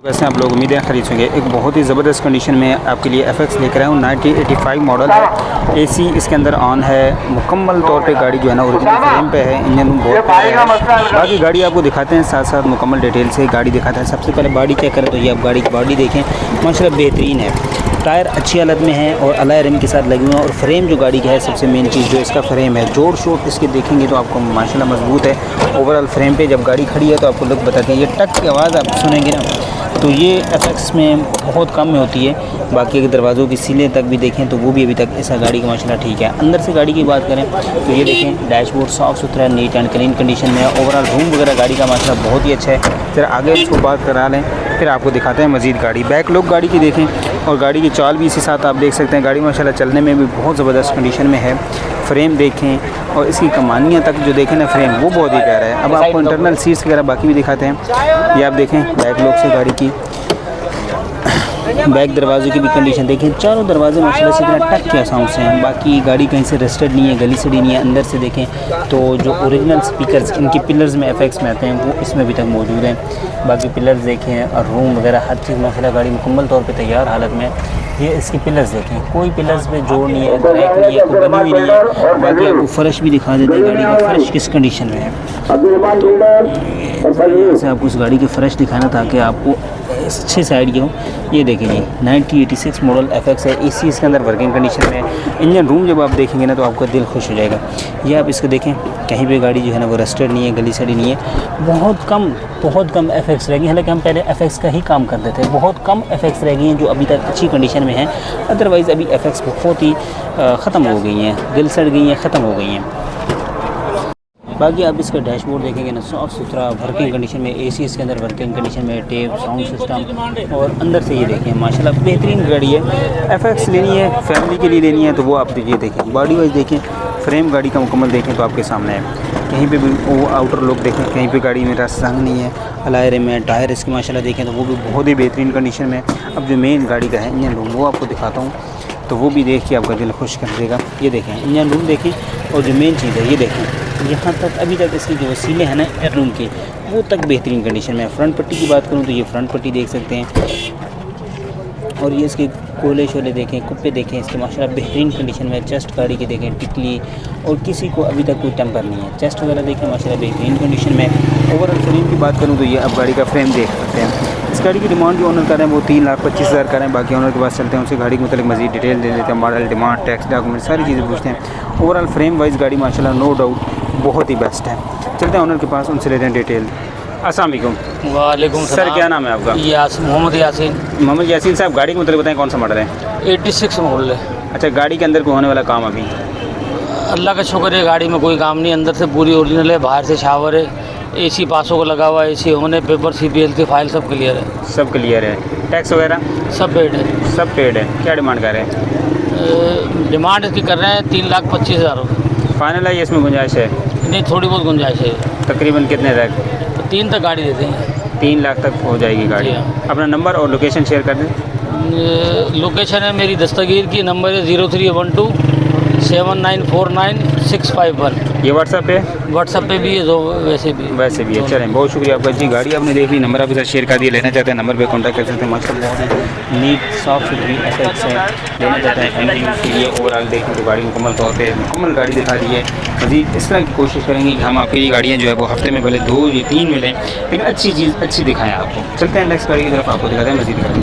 वैसे आप लोग उम्मीदें खरीदेंगे। एक बहुत ही ज़बरदस्त कंडीशन में आपके लिए FX लेकर आया हूँ। 1985 मॉडल है। AC इसके अंदर ऑन है। मुकम्मल तौर पे गाड़ी जो है ना ओरिजिनल फ्रेम पे है। इंजन रूम बहुत प्यारा है। बाकी गाड़ी आपको दिखाते हैं, साथ साथ मुकम्मल डिटेल से गाड़ी दिखाते हैं। सबसे पहले बॉडी चेक करें तो ये आप गाड़ी की बॉडी देखें, माशाल्लाह बेहतरीन है। टायर अच्छी हालत में है और अलॉय रिम के साथ लगे हुए हैं। और फ्रेम जो गाड़ी का है, सबसे मेन चीज़ जो इसका फ्रेम है, जोड़ शोट इसके देखेंगे तो आपको माशाल्लाह मजबूत है। ओवरऑल फ्रेम पे जब गाड़ी खड़ी है तो आपको लोग बताते हैं, ये टक की आवाज़ आप सुनेंगे ना तो ये FX में बहुत कम में होती है। बाकी अगर दरवाज़ों की सीलें तक भी देखें तो वो भी अभी तक ऐसा गाड़ी का माशाल्लाह ठीक है। अंदर से गाड़ी की बात करें तो ये देखें, डैशबोर्ड साफ़ सुथरा नीट एंड क्लीन कंडीशन में है। ओवरऑल रूम वगैरह गाड़ी का माशाल्लाह बहुत ही अच्छा है। जरा आगे इसको बात करा लें, फिर आपको दिखाते हैं मज़ीद गाड़ी। बैक लुक गाड़ी की देखें और गाड़ी की चाल भी इसी साथ आप देख सकते हैं। गाड़ी माशाल्लाह चलने में भी बहुत ज़बरदस्त कंडीशन में है। फ्रेम देखें और इसकी कमानियाँ तक जो देखें ना फ्रेम, वो बहुत ही प्यारा है। अब आपको इंटरनल सीट्स वगैरह बाकी भी दिखाते हैं। ये आप देखें बैक लुक से गाड़ी की बैक दरवाजे की भी कंडीशन देखें। चारों दरवाजे माशाल्लाह से इतना टक के साउंड से हैं। बाकी गाड़ी कहीं से रस्टेड नहीं है, गली सड़ी नहीं है। अंदर से देखें तो जो ओरिजिनल स्पीकर्स इनकी पिलर्स में FX में आते हैं वो इसमें अभी तक मौजूद हैं। बाकी पिलर्स देखें और रूम वगैरह हर चीज़ माशाल्लाह गाड़ी मुकम्मल तौर पे तैयार हालत में। ये इसकी पिलर्स देखें, कोई पिलर्स में जोड़ नहीं है, क्रैक नहीं है, कोई बनी हुई नहीं है। बाकी आपको फ़र्श भी दिखा देते हैं गाड़ी का फ़र्श किस कंडीशन में है। तो ऐसे आपको उस गाड़ी के फ़र्श दिखाना था कि आपको अच्छे से आइडिया हो। ये देखें जी 1986 मॉडल FX है। AC इसके अंदर वर्किंग कंडीशन में है। इंजन रूम जब आप देखेंगे ना तो आपका दिल खुश हो जाएगा। ये आप इसको देखें, कहीं पे गाड़ी जो है ना वो रस्टेड नहीं है, गली सड़ी नहीं है। बहुत कम FX रह गई। हालांकि हम पहले FX का ही काम करते थे। बहुत कम FX रह गई हैं जो अभी तक अच्छी कंडीशन में हैं। अदरवाइज़ अभी FX बहुत ही ख़त्म हो गई हैं, दिल सड़ गई हैं, ख़त्म हो गई हैं। बाकी आप इसका डैशबोर्ड देखेंगे ना साफ़ सुथरा वर्किंग कंडीशन में। AC इसके अंदर वर्किंग कंडीशन में, टेप साउंड सिस्टम और अंदर से ये देखें माशाल्लाह बेहतरीन गाड़ी है। FX लेनी है, फैमिली के लिए लेनी है तो वो आप ये देखें। बॉडी वाइज देखें, फ्रेम गाड़ी का मुकम्मल देखें तो आपके सामने है। कहीं पे भी वो आउटर लुक देखें, कहीं पे गाड़ी में रस रंग नहीं है। अलॉय रिम में टायर इसके माशाल्लाह देखें तो वो भी बहुत ही बेहतरीन कंडीशन में। अब जो मेन गाड़ी का है इंजन रूम वो आपको दिखाता हूँ तो वो भी देख के आपका दिल खुश कर देगा। ये देखें इंजन रूम देखें और जो मेन चीज़ है ये देखें, यहाँ तक अभी तक इसकी जो वसीले हैं ना एयर रूम के वो तक बेहतरीन कंडीशन में है। फ्रंट पट्टी की बात करूँ तो ये फ्रंट पट्टी देख सकते हैं। और ये इसके कोले शोले देखें, कुप्पे देखें इसके माशाल्लाह बेहतरीन कंडीशन में। चेस्ट गाड़ी की देखें टिकली और किसी को अभी तक कोई टेम्पर नहीं है। चेस्ट वगैरह देखें माशाल्लाह बेहतरीन कंडीशन में। ओवरऑल फ्रेम की बात करूँ तो ये अब गाड़ी का फ्रेम देख सकते हैं। इस गाड़ी की डिमांड जो ऑनर कर रहे हैं वो 3,25,000 कर रहे हैं। बाकी ऑनर के पास चलते हैं, उनसे गाड़ी के मतलब मजीद डिटेल दे देते हैं। मॉडल, डिमांड, टैक्स, डॉक्यूमेंट सारी चीज़ें पूछते हैं। ओवरऑल फ्रेम वाइज गाड़ी माशाल्लाह नो डाउट बहुत ही बेस्ट है। चलते हैं ऑनर के पास, उनसे लेते हैं डिटेल। अस्सलाम वालेकुम। वालेकुम सर, क्या नाम है आपका? मोहम्मद यासीन। मोहम्मद यासीन साहब, गाड़ी के मतलब बताएं कौन सा मॉडल है? 86 मॉडल है। अच्छा, गाड़ी के अंदर को होने वाला काम अभी? अल्लाह का शुक्र है, गाड़ी में कोई काम नहीं। अंदर से पूरी ओरिजिनल है, बाहर से शावर है, AC पासों को लगा हुआ है, AC होने, पेपर, CPL की फाइल सब क्लियर है। सब क्लियर है। टैक्स वगैरह सब पेड है। सब पेड है। क्या डिमांड कर रहे हैं? डिमांड इसकी कर रहे हैं 3,25,000। फाइनल है, इसमें गुंजाइश है? नहीं, थोड़ी बहुत गुंजाइश है। तकरीबन कितने तक? तो 3 तक गाड़ी देते हैं। 3 लाख तक हो जाएगी गाड़ी। जी हाँ। अपना नंबर और लोकेशन शेयर कर दें। लोकेशन है मेरी दस्तगीर की, नंबर है 0312 7949 651। ये व्हाट्सएप पे? व्हाट्सएप पे भी है, जो वैसे भी है। चलें, बहुत शुक्रिया आपका जी। गाड़ी आपने देख ली, नंबर आपके साथ शेयर कर दिया। लेना चाहते हैं नंबर पे कांटेक्ट कर सकते हैं। माशाल्लाह बहुत ही नीट साफ़ सुथरी FX है। लेना चाहते हैं फैमिली यूज़ के लिए। ओवरऑल देखें तो गाड़ी मुकम्मल तौर पर मुकम्मल गाड़ी दिखा दी है। मज़ीद इस तरह की कोशिश करेंगे कि हम आपकी गाड़ियाँ जो है वो हफ्ते में भले 2 या 3 मिलें, लेकिन अच्छी चीज़ अच्छी दिखाएँ आपको। चलते हैं नेक्स्ट गाड़ी की तरफ, आपको दिखाते हैं मज़ीद गाड़ी।